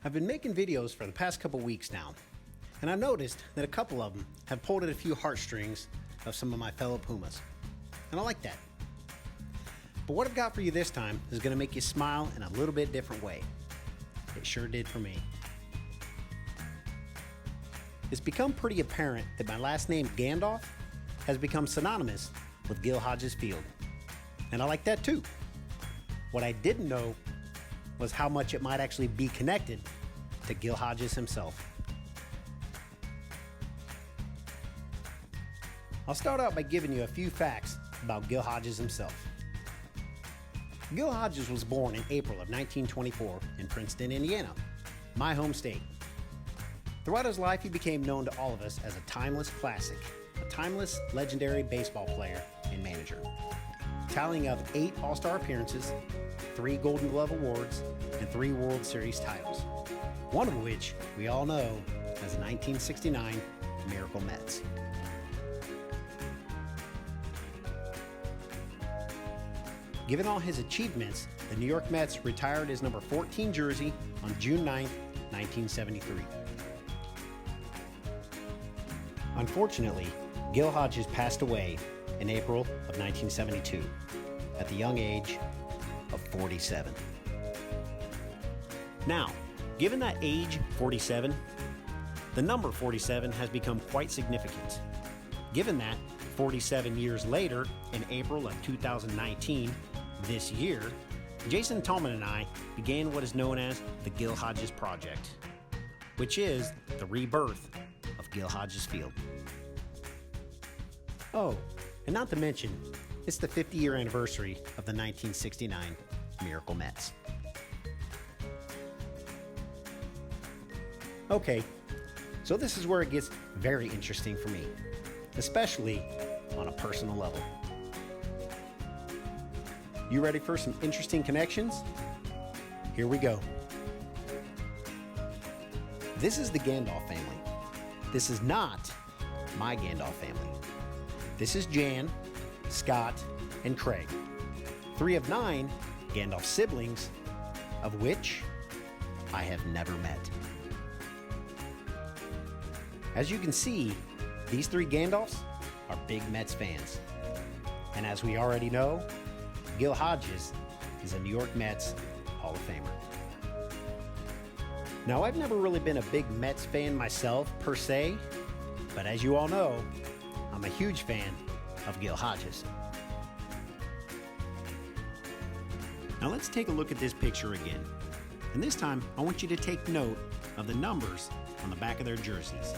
I've been making videos for the past couple weeks now, and I've noticed that a couple of them have pulled at a few heartstrings of some of my fellow Pumas, and I like that. But what I've got for you this time is going to make you smile in a little bit different way. It sure did for me. It's become pretty apparent that my last name, Gandolph, has become synonymous with Gil Hodges Field, and I like that too. What I didn't know was how much it might actually be connected to Gil Hodges himself. I'll start out by giving you a few facts about Gil Hodges himself. Gil Hodges was born in April of 1924 in Princeton, Indiana, my home state. Throughout his life, he became known to all of us as a timeless classic, a timeless, legendary baseball player and manager, tallying up 8 All-Star appearances, 3 Golden Glove awards, and 3 World Series titles, one of which we all know as the 1969 Miracle Mets. Given all his achievements, the New York Mets retired his number 14 jersey on June 9, 1973. Unfortunately, Gil Hodges passed away in April of 1972 at the young age of 47. Now, given that age 47, the number 47 has become quite significant. Given that 47 years later, in April of 2019, this year, Jason Tallman and I began what is known as the Gil Hodges Project, which is the rebirth of Gil Hodges Field. Oh, and not to mention, it's the 50-year anniversary of the 1969 Miracle Mets. Okay, so this is where it gets very interesting for me, especially on a personal level. You ready for some interesting connections? Here we go. This is the Gandolph family. This is not my Gandolph family. This is Jan, Scott, and Craig, 3 of 9 Gandolph siblings, of which I have never met. As you can see, these 3 Gandolphs are big Mets fans. And as we already know, Gil Hodges is a New York Mets Hall of Famer. Now, I've never really been a big Mets fan myself, per se, but as you all know, I'm a huge fan of Gil Hodges. Now let's take a look at this picture again. And this time, I want you to take note of the numbers on the back of their jerseys.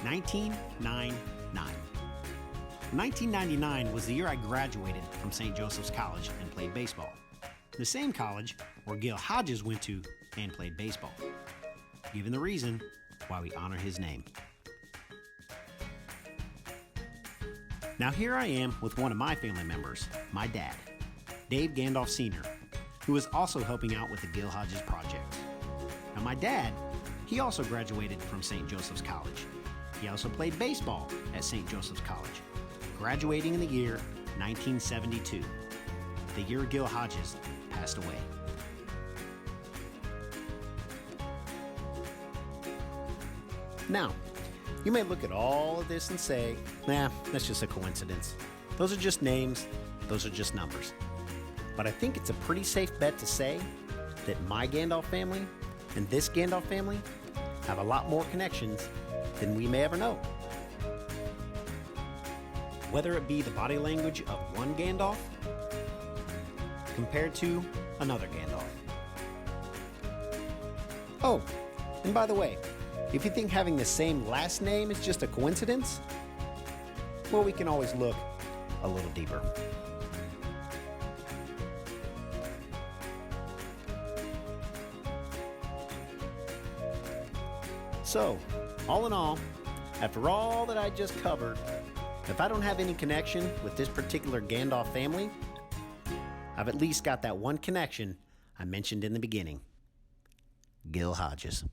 1999. 1999 was the year I graduated from St. Joseph's College and played baseball. The same college where Gil Hodges went to and played baseball. Given the reason why we honor his name. Now here I am with one of my family members, my dad, Dave Gandolph Sr., who is also helping out with the Gil Hodges Project. Now my dad, he also graduated from St. Joseph's College. He also played baseball at St. Joseph's College, graduating in the year 1972, the year Gil Hodges passed away. Now, you may look at all of this and say, nah, that's just a coincidence. Those are just names, those are just numbers. But I think it's a pretty safe bet to say that my Gandolph family and this Gandolph family have a lot more connections than we may ever know. Whether it be the body language of one Gandolph compared to another Gandolph. Oh, and by the way, if you think having the same last name is just a coincidence, well, we can always look a little deeper. So, all in all, after all that I just covered, if I don't have any connection with this particular Gandolph family, I've at least got that one connection I mentioned in the beginning. Gil Hodges.